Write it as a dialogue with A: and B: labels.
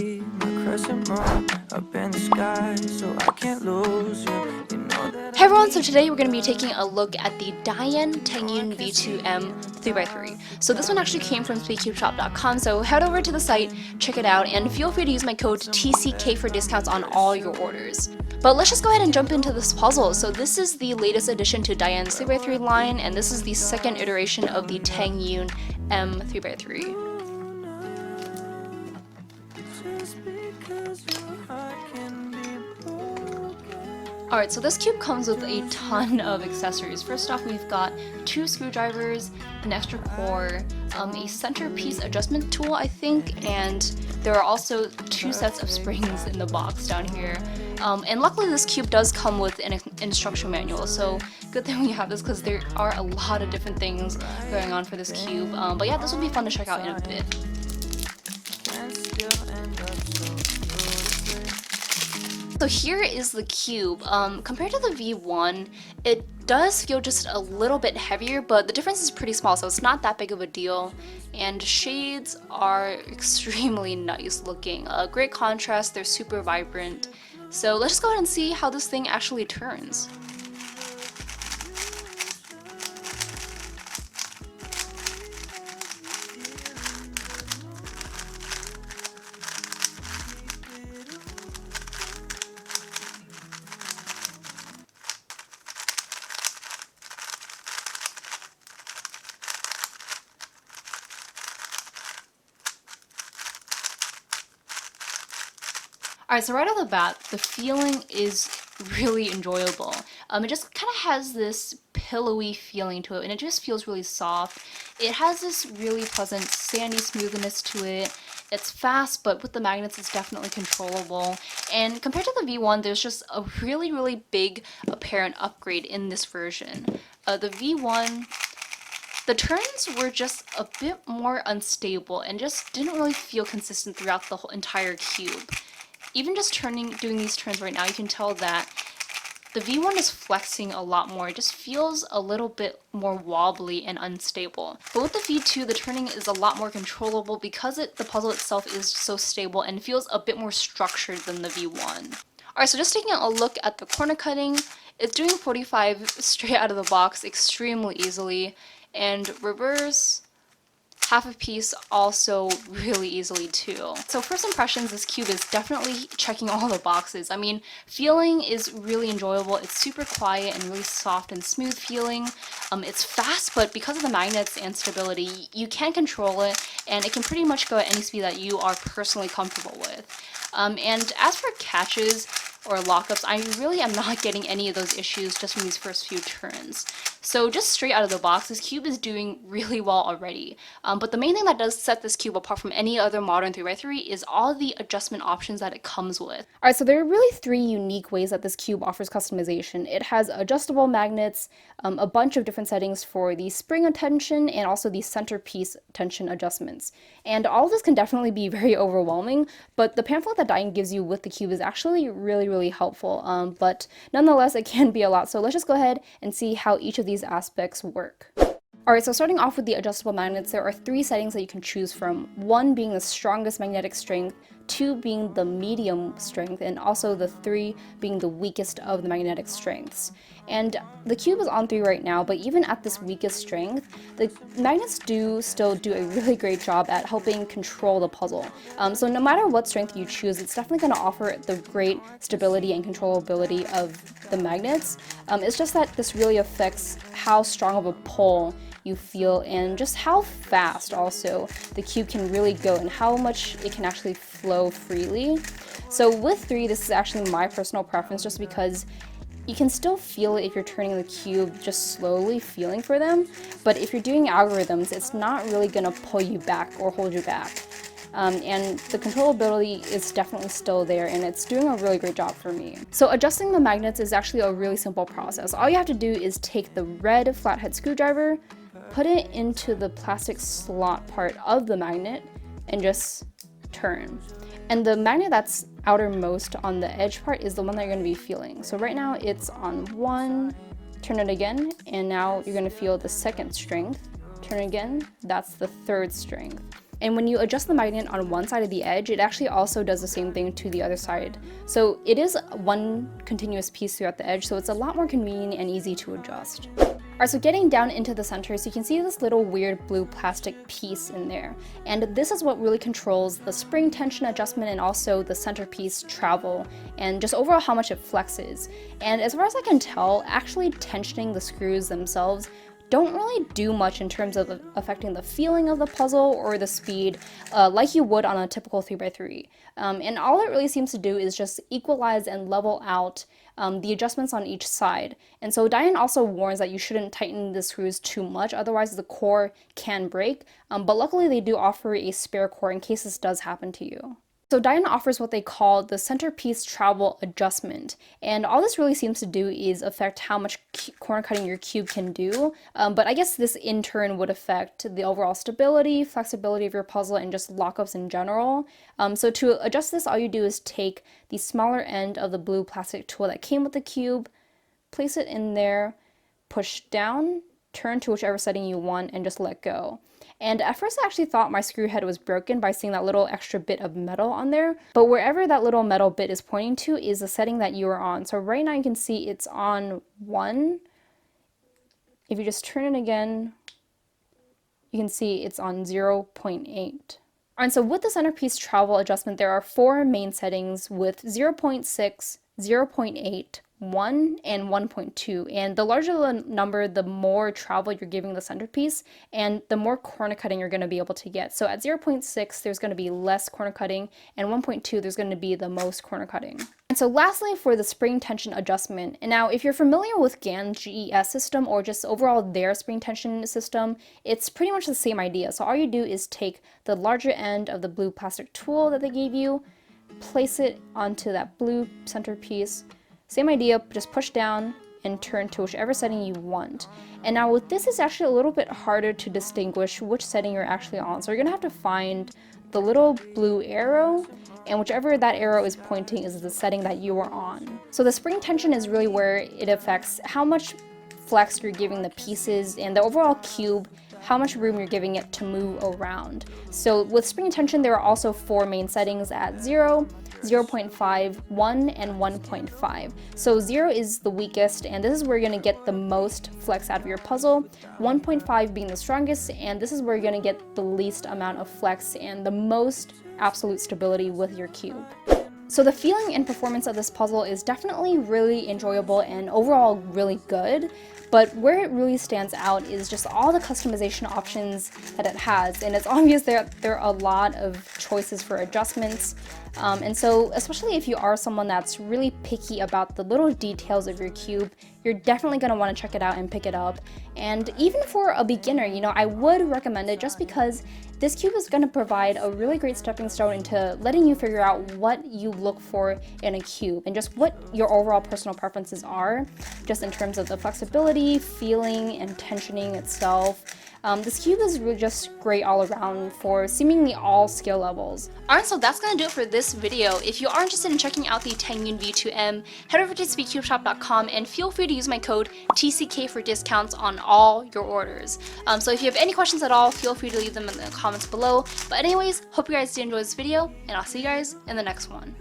A: see my crescent moon up in the sky, so I can't lose you. You know that.
B: Hey everyone, so today we're going to be taking a look at the TengYun v2M 3x3. So this one actually came from SpeedCubeShop.com, so head over to the site, check it out, and feel free to use my code TCK for discounts on all your orders. But let's just go ahead and jump into this puzzle. So this is the latest addition to DaYan's 3x3 line, and this is the second iteration of the TengYun M 3x3. Alright, so this cube comes with a ton of accessories. First off, we've got 2 screwdrivers, an extra core, a centerpiece adjustment tool, I think, and there are also 2 sets of springs in the box down here. And luckily this cube does come with an instruction manual, so good thing we have this because there are a lot of different things going on for this cube. But yeah, this will be fun to check out in a bit. So here is the cube. Compared to the V1, it does feel just a little bit heavier, but the difference is pretty small, so it's not that big of a deal. And shades are extremely nice looking. Great contrast, they're super vibrant. So let's just go ahead and see how this thing actually turns. Alright, so right off the bat, the feeling is really enjoyable. It just kind of has this pillowy feeling to it, and it just feels really soft. It has this really pleasant sandy smoothness to it. It's fast, but with the magnets it's definitely controllable. And compared to the V1, there's just a really big apparent upgrade in this version. The V1, the turns were just a bit more unstable and just didn't really feel consistent throughout the whole entire cube. Even just doing these turns right now, you can tell that the V1 is flexing a lot more. It just feels a little bit more wobbly and unstable. But with the V2, the turning is a lot more controllable because the puzzle itself is so stable and feels a bit more structured than the V1. Alright, so just taking a look at the corner cutting, it's doing 45 straight out of the box extremely easily, and reverse, half a piece also really easily too. So first impressions, this cube is definitely checking all the boxes. I mean, feeling is really enjoyable. It's super quiet and really soft and smooth feeling. It's fast, but because of the magnets and stability, you can control it, and it can pretty much go at any speed that you are personally comfortable with. And as for catches or lockups, I really am not getting any of those issues just from these first few turns. So just straight out of the box, this cube is doing really well already. But the main thing that does set this cube apart from any other modern 3x3 is all the adjustment options that it comes with. Alright, so there are really 3 unique ways that this cube offers customization. It has adjustable magnets, a bunch of different settings for the spring tension, and also the centerpiece tension adjustments. And all of this can definitely be very overwhelming, but the pamphlet that DaYan gives you with the cube is actually really helpful. But nonetheless, it can be a lot. So let's just go ahead and see how each of these aspects work. Alright, so starting off with the adjustable magnets, there are 3 settings that you can choose from. 1 being the strongest magnetic strength, 2 being the medium strength, and also the 3 being the weakest of the magnetic strengths. And the cube is on 3 right now, but even at this weakest strength, the magnets still do a really great job at helping control the puzzle. So no matter what strength you choose, it's definitely going to offer the great stability and controllability of the magnets. It's just that this really affects how strong of a pull you feel and just how fast also the cube can really go and how much it can actually flow freely. So with 3, this is actually my personal preference just because you can still feel it if you're turning the cube just slowly feeling for them, but if you're doing algorithms, it's not really going to pull you back or hold you back. And the controllability is definitely still there, and it's doing a really great job for me. So adjusting the magnets is actually a really simple process. All you have to do is take the red flathead screwdriver, put it into the plastic slot part of the magnet, and just turn. And the magnet that's outermost on the edge part is the one that you're going to be feeling. So right now it's on 1, turn it again, and now you're going to feel the second strength. Turn again, that's the 3rd strength. And when you adjust the magnet on one side of the edge, it actually also does the same thing to the other side. So it is one continuous piece throughout the edge, so it's a lot more convenient and easy to adjust. Alright, so getting down into the center, so you can see this little weird blue plastic piece in there. And this is what really controls the spring tension adjustment and also the centerpiece travel and just overall how much it flexes. And as far as I can tell, actually tensioning the screws themselves don't really do much in terms of affecting the feeling of the puzzle or the speed like you would on a typical 3x3. And all it really seems to do is just equalize and level out the adjustments on each side. And so DaYan also warns that you shouldn't tighten the screws too much, otherwise the core can break. But luckily they do offer a spare core in case this does happen to you. So DaYan offers what they call the centerpiece travel adjustment, and all this really seems to do is affect how much corner cutting your cube can do, but I guess this in turn would affect the overall stability, flexibility of your puzzle, and just lockups in general. So to adjust this, all you do is take the smaller end of the blue plastic tool that came with the cube, place it in there, push down, turn to whichever setting you want, and just let go. And at first I actually thought my screw head was broken by seeing that little extra bit of metal on there, but wherever that little metal bit is pointing to is the setting that you are on. So right now you can see it's on 1. If you just turn it again, you can see it's on 0.8. And so with the centerpiece travel adjustment, there are 4 main settings with 0.6, 0.8, 1 and 1.2, and the larger the number, the more travel you're giving the centerpiece and the more corner cutting you're going to be able to get. So at 0.6 there's going to be less corner cutting, and 1.2 there's going to be the most corner cutting. And so lastly, for the spring tension adjustment, and now if you're familiar with DaYan's GES system or just overall their spring tension system, it's pretty much the same idea. So all you do is take the larger end of the blue plastic tool that they gave you, place it onto that blue centerpiece. Same idea, just push down and turn to whichever setting you want. And now with this, it's actually a little bit harder to distinguish which setting you're actually on. So you're gonna have to find the little blue arrow, and whichever that arrow is pointing is the setting that you are on. So the spring tension is really where it affects how much flex you're giving the pieces and the overall cube, how much room you're giving it to move around. So with spring tension, there are also 4 main settings at 0, 0.5, 1, and 1.5. So 0 is the weakest, and this is where you're going to get the most flex out of your puzzle, 1.5 being the strongest, and this is where you're going to get the least amount of flex and the most absolute stability with your cube. So the feeling and performance of this puzzle is definitely really enjoyable and overall really good, but where it really stands out is just all the customization options that it has, and it's obvious there are a lot of choices for adjustments. And so especially if you are someone that's really picky about the little details of your cube, you're definitely going to want to check it out and pick it up. And even for a beginner, you know, I would recommend it just because this cube is going to provide a really great stepping stone into letting you figure out what you look for in a cube and just what your overall personal preferences are, just in terms of the flexibility, feeling, and tensioning itself. This cube is really just great all around for seemingly all skill levels. Alright, so that's gonna do it for this video. If you are interested in checking out the TengYun v2M, head over to SpeedCubeShop.com and feel free to use my code TCK for discounts on all your orders. So if you have any questions at all, feel free to leave them in the comments below. But anyways, hope you guys did enjoy this video, and I'll see you guys in the next one.